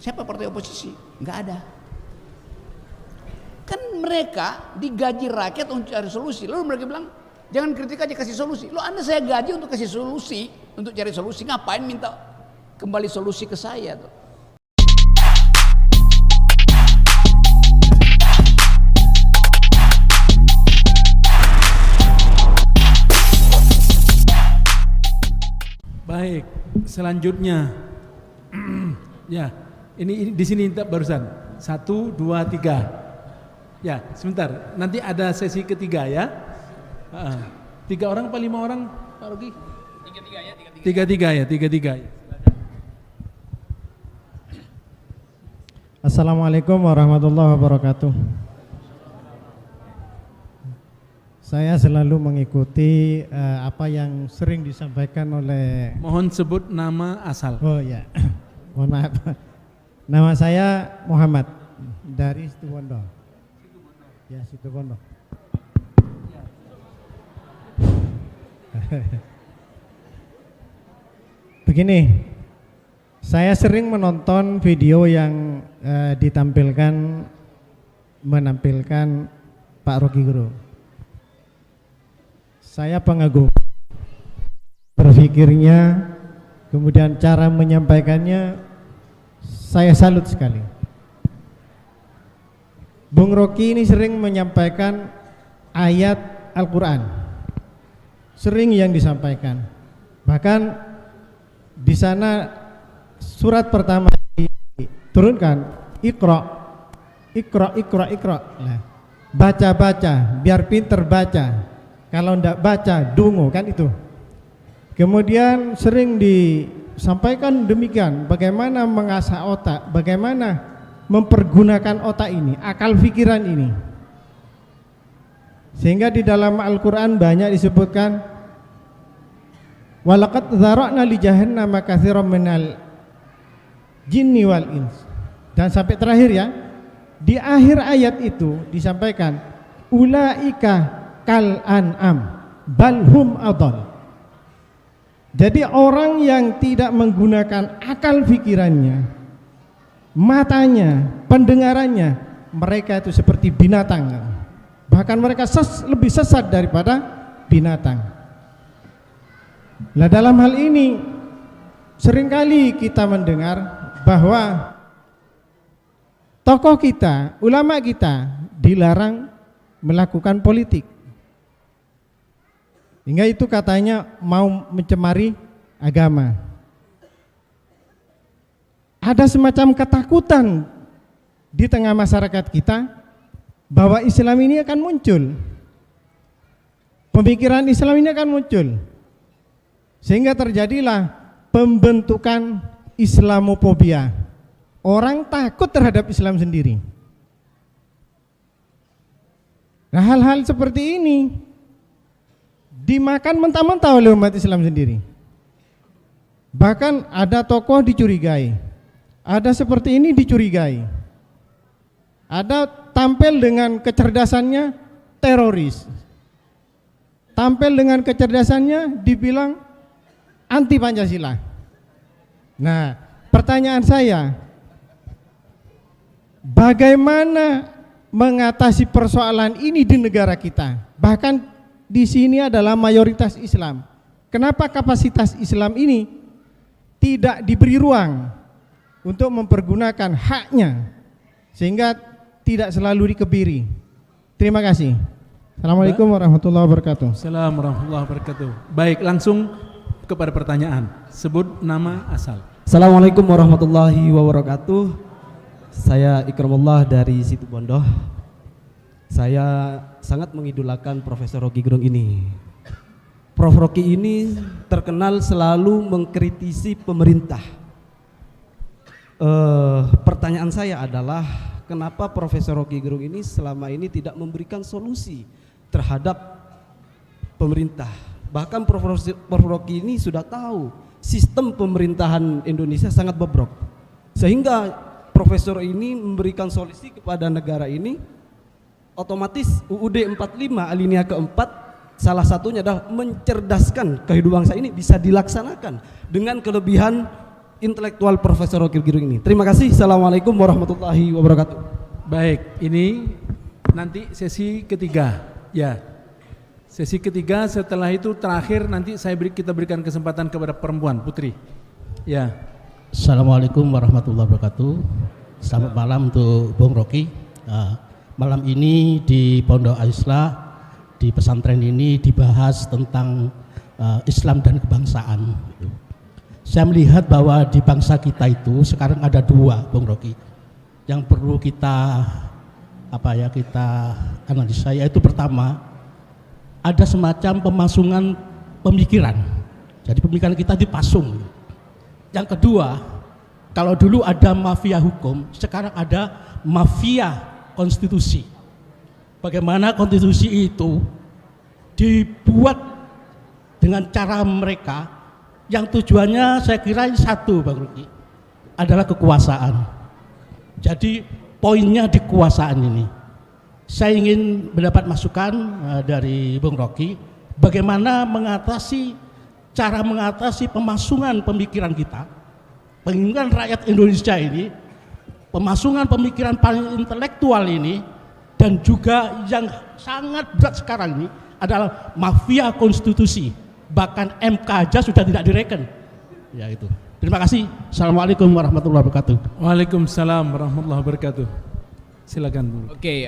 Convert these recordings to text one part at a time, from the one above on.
Siapa partai oposisi? Nggak ada. Kan mereka digaji rakyat untuk cari solusi. Lalu mereka bilang, jangan kritik aja, kasih solusi. Loh, Anda saya gaji untuk kasih solusi, untuk cari solusi. Ngapain minta kembali solusi ke saya tuh? Baik, selanjutnya ya, ini di sini barusan 1, 2, 3. Ya, sebentar. Nanti ada sesi ketiga ya. 3 orang apa 5 orang, Pak Rogi? 3-3 ya, 3-3 ya, 3-3. Assalamualaikum warahmatullahi wabarakatuh. Saya selalu mengikuti apa yang sering disampaikan oleh. Mohon sebut nama asal. Oh ya, mohon maaf. Nama saya Muhammad dari Situbondo. Ya, Situbondo. Begini, saya sering menonton video yang menampilkan Pak Rocky Gerung. Saya pengagum berpikirnya, kemudian cara menyampaikannya saya salut sekali. Bung Rocky ini sering menyampaikan ayat Al-Quran, sering yang disampaikan. Bahkan di sana surat pertama diturunkan, Iqra, Iqra, Iqra, Iqra. Nah, baca-baca, biar pinter baca. Kalau ndak baca, dungu, kan itu. Kemudian sering disampaikan demikian, bagaimana mengasah otak, bagaimana mempergunakan otak ini, akal pikiran ini. Sehingga di dalam Al-Quran banyak disebutkan, walaqad dzara'na li jahannama katsiran minal jinni wal ins. Dan sampai terakhir ya, di akhir ayat itu disampaikan, ulaika kal an'am balhum adall. Jadi orang yang tidak menggunakan akal pikirannya, matanya, pendengarannya, mereka itu seperti binatang. Bahkan mereka lebih sesat daripada binatang. Nah, dalam hal ini seringkali kita mendengar bahwa tokoh kita, ulama kita dilarang melakukan politik. Hingga itu katanya mau mencemari agama. Ada semacam ketakutan di tengah masyarakat kita bahwa Islam ini akan muncul, pemikiran Islam ini akan muncul, sehingga terjadilah pembentukan Islamofobia. Orang takut terhadap Islam sendiri. Nah, hal-hal seperti ini dimakan mentah-mentah oleh umat Islam sendiri. Bahkan ada tokoh dicurigai, ada seperti ini dicurigai, ada tampil dengan kecerdasannya teroris, tampil dengan kecerdasannya dibilang anti Pancasila. Nah, pertanyaan saya, bagaimana mengatasi persoalan ini di negara kita? Bahkan di sini adalah mayoritas Islam. Kenapa kapasitas Islam ini tidak diberi ruang untuk mempergunakan haknya, sehingga tidak selalu dikebiri? Terima kasih. Assalamualaikum warahmatullahi wabarakatuh. Assalamualaikum warahmatullahi wabarakatuh. Baik, langsung kepada pertanyaan. Sebut nama asal. Assalamualaikum warahmatullahi wabarakatuh. Saya Ikramullah dari Situbondo. Saya sangat mengidolakan Profesor Rocky Gerung ini. Prof Rocky ini terkenal selalu mengkritisi pemerintah. Pertanyaan saya adalah, kenapa Profesor Rocky Gerung ini selama ini tidak memberikan solusi terhadap pemerintah? Bahkan Prof Rocky ini sudah tahu sistem pemerintahan Indonesia sangat bobrok, sehingga Profesor ini memberikan solusi kepada negara ini. Otomatis UUD 45 alinea keempat salah satunya adalah mencerdaskan kehidupan bangsa ini bisa dilaksanakan dengan kelebihan intelektual Profesor Roky Gerung ini. Terima kasih. Assalamualaikum warahmatullahi wabarakatuh. Baik, ini nanti sesi ketiga, ya. Sesi ketiga, setelah itu terakhir nanti kita berikan kesempatan kepada perempuan, Putri. Ya. Assalamualaikum warahmatullahi wabarakatuh. Selamat malam untuk Bung Roky. Malam ini di Pondok Al-Islah, di pesantren ini dibahas tentang Islam dan kebangsaan. Saya melihat bahwa di bangsa kita itu sekarang ada dua, Bung Roky, yang perlu kita analisa. Yaitu pertama, ada semacam pemasungan pemikiran. Jadi pemikiran kita dipasung. Yang kedua, kalau dulu ada mafia hukum, sekarang ada mafia konstitusi. Bagaimana konstitusi itu dibuat dengan cara mereka yang tujuannya saya kira satu, Bang Roky, adalah kekuasaan. Jadi poinnya di kekuasaan ini. Saya ingin mendapat masukan dari Bung Roky, bagaimana cara mengatasi pemasungan pemikiran kita, pemikiran rakyat Indonesia ini, pemasungan pemikiran paling intelektual ini, dan juga yang sangat berat sekarang ini adalah mafia konstitusi. Bahkan MK aja sudah tidak direken. Ya itu. Terima kasih. Assalamualaikum warahmatullahi wabarakatuh. Waalaikumsalam warahmatullahi wabarakatuh. Silakan, Bu. Oke,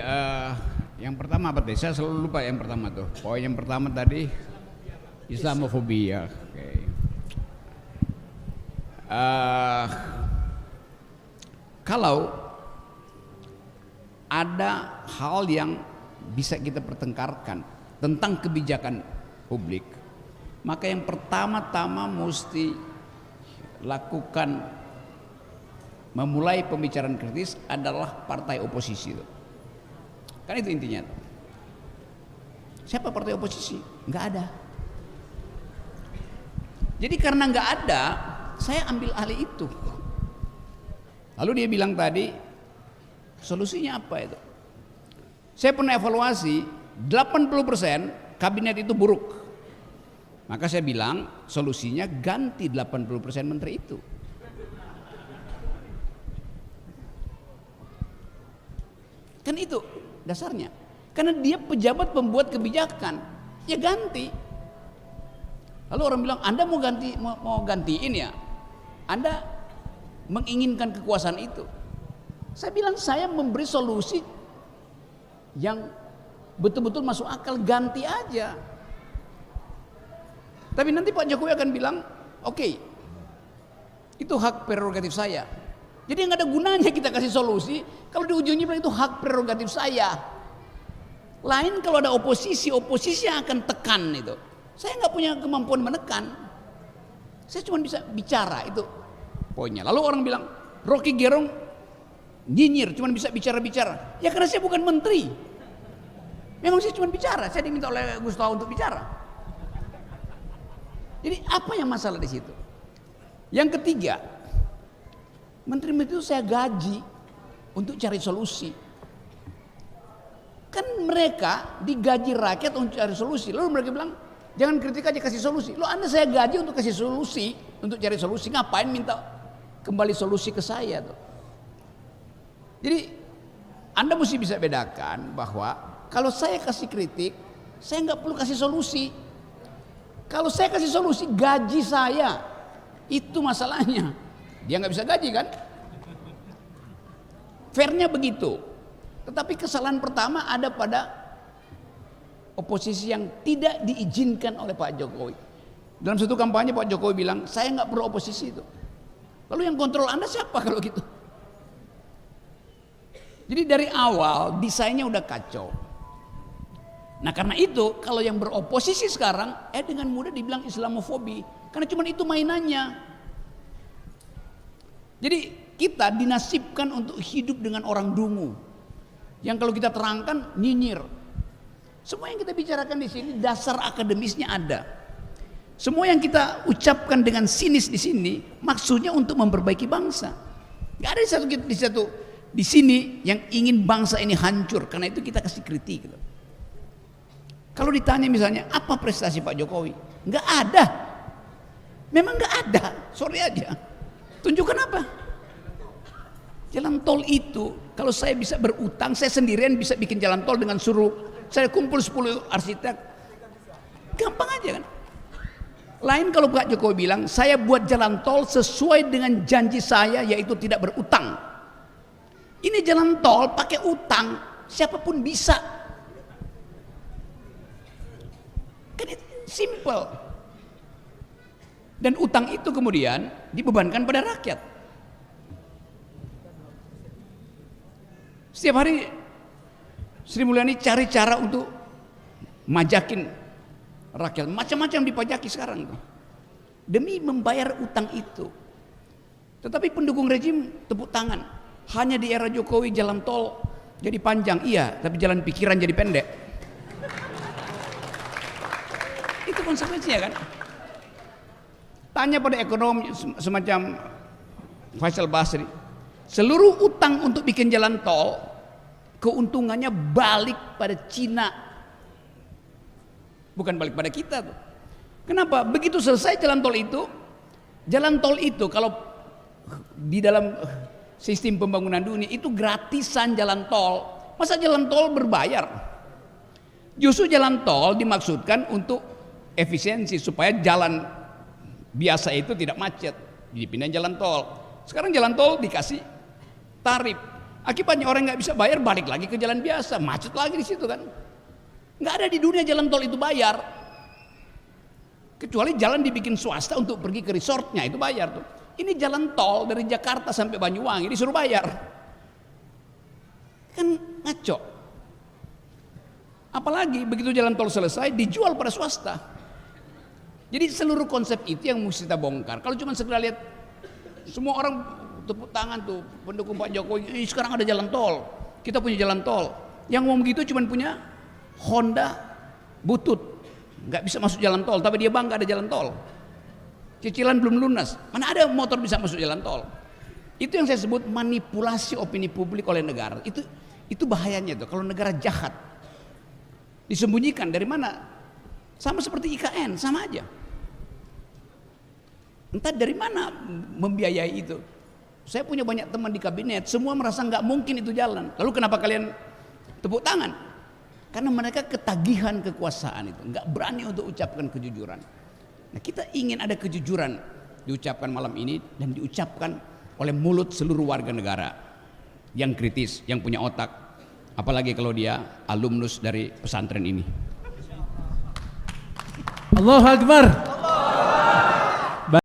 yang pertama apa tadi? Saya selalu lupa yang pertama tuh. Poin yang pertama tadi Islamofobia. Oke. Kalau ada hal yang bisa kita pertengkarkan tentang kebijakan publik, maka yang pertama-tama mesti lakukan memulai pembicaraan kritis adalah partai oposisi itu. Kan itu intinya. Siapa partai oposisi? Nggak ada. Jadi karena nggak ada, saya ambil alih itu. Lalu dia bilang tadi, solusinya apa itu? Saya pernah evaluasi, 80% kabinet itu buruk. Maka saya bilang solusinya ganti 80% menteri itu. Kan itu dasarnya. Karena dia pejabat pembuat kebijakan, ya ganti. Lalu orang bilang, Anda mau gantiin ya? Anda menginginkan kekuasaan itu. Saya bilang saya memberi solusi yang betul-betul masuk akal, ganti aja. Tapi nanti Pak Jokowi akan bilang, oke, itu hak prerogatif saya. Jadi nggak ada gunanya kita kasih solusi kalau di ujungnya bilang itu hak prerogatif saya. Lain kalau ada oposisi yang akan tekan itu. Saya nggak punya kemampuan menekan. Saya cuma bisa bicara, itu poinnya. Lalu orang bilang, Roky Gerung nyinyir, cuma bisa bicara-bicara. Ya karena saya bukan menteri. Memang saya cuma bicara, saya diminta oleh Gustavo untuk bicara. Jadi apa yang masalah di situ? Yang ketiga, menteri-menteri itu saya gaji untuk cari solusi. Kan mereka digaji rakyat untuk cari solusi. Lalu mereka bilang, jangan kritik aja, kasih solusi. Loh, Anda saya gaji untuk kasih solusi, untuk cari solusi. Ngapain minta kembali solusi ke saya tuh? Jadi Anda mesti bisa bedakan bahwa kalau saya kasih kritik, saya nggak perlu kasih solusi. Kalau saya kasih solusi, gaji saya, itu masalahnya. Dia nggak bisa gaji kan? Fairnya begitu. Tetapi kesalahan pertama ada pada oposisi yang tidak diizinkan oleh Pak Jokowi. Dalam satu kampanye Pak Jokowi bilang, saya nggak perlu oposisi itu. Lalu yang kontrol Anda siapa kalau gitu? Jadi dari awal desainnya udah kacau. Nah karena itu kalau yang beroposisi sekarang dengan mudah dibilang Islamofobi, karena cuma itu mainannya. Jadi kita dinasibkan untuk hidup dengan orang dungu, yang kalau kita terangkan nyinyir. Semua yang kita bicarakan di sini dasar akademisnya ada. Semua yang kita ucapkan dengan sinis di sini maksudnya untuk memperbaiki bangsa. Gak ada di sini yang ingin bangsa ini hancur, karena itu kita kasih kritik gitu. Kalau ditanya misalnya apa prestasi Pak Jokowi, nggak ada, memang nggak ada, sorry aja. Tunjukkan apa? Jalan tol itu, kalau saya bisa berutang, saya sendirian bisa bikin jalan tol dengan suruh saya kumpul 10 arsitek. Gampang aja kan? Lain kalau Pak Jokowi bilang, saya buat jalan tol sesuai dengan janji saya, yaitu tidak berutang. Ini jalan tol pakai utang, siapapun bisa. Kan itu simple. Dan utang itu kemudian dibebankan pada rakyat. Setiap hari Sri Mulyani cari cara untuk majakin rakyat, macam-macam dipajaki sekarang tuh, demi membayar utang itu. Tetapi pendukung rejim tepuk tangan. Hanya di era Jokowi jalan tol jadi panjang, iya, tapi jalan pikiran jadi pendek. Itu konsekuensinya kan. Tanya pada ekonom semacam Faisal Basri, seluruh utang untuk bikin jalan tol keuntungannya balik pada Cina, bukan balik pada kita tuh. Kenapa? Begitu selesai jalan tol itu kalau di dalam sistem pembangunan dunia itu gratisan jalan tol. Masa jalan tol berbayar? Justru jalan tol dimaksudkan untuk efisiensi supaya jalan biasa itu tidak macet, dipindahin jalan tol. Sekarang jalan tol dikasih tarif, akibatnya orang nggak bisa bayar, balik lagi ke jalan biasa, macet lagi di situ kan. Nggak ada di dunia jalan tol itu bayar, kecuali jalan dibikin swasta untuk pergi ke resortnya, itu bayar tuh. Ini jalan tol dari Jakarta sampai Banyuwangi disuruh bayar, kan ngaco. Apalagi begitu jalan tol selesai dijual pada swasta. Jadi seluruh konsep itu yang mesti kita bongkar. Kalau cuma sekedar lihat semua orang tepuk tangan tuh pendukung Pak Jokowi, sekarang ada jalan tol, kita punya jalan tol. Yang ngomong gitu cuma punya Honda butut, nggak bisa masuk jalan tol, tapi dia bangga ada jalan tol. Cicilan belum lunas, mana ada motor bisa masuk jalan tol. Itu yang saya sebut manipulasi opini publik oleh negara. Itu bahayanya tuh kalau negara jahat. Disembunyikan dari mana? Sama seperti IKN, sama aja. Entah dari mana membiayai itu. Saya punya banyak teman di kabinet, semua merasa nggak mungkin itu jalan. Lalu kenapa kalian tepuk tangan? Karena mereka ketagihan kekuasaan itu, nggak berani untuk ucapkan kejujuran. Nah, kita ingin ada kejujuran diucapkan malam ini dan diucapkan oleh mulut seluruh warga negara yang kritis, yang punya otak. Apalagi kalau dia alumnus dari pesantren ini. Allahu Akbar.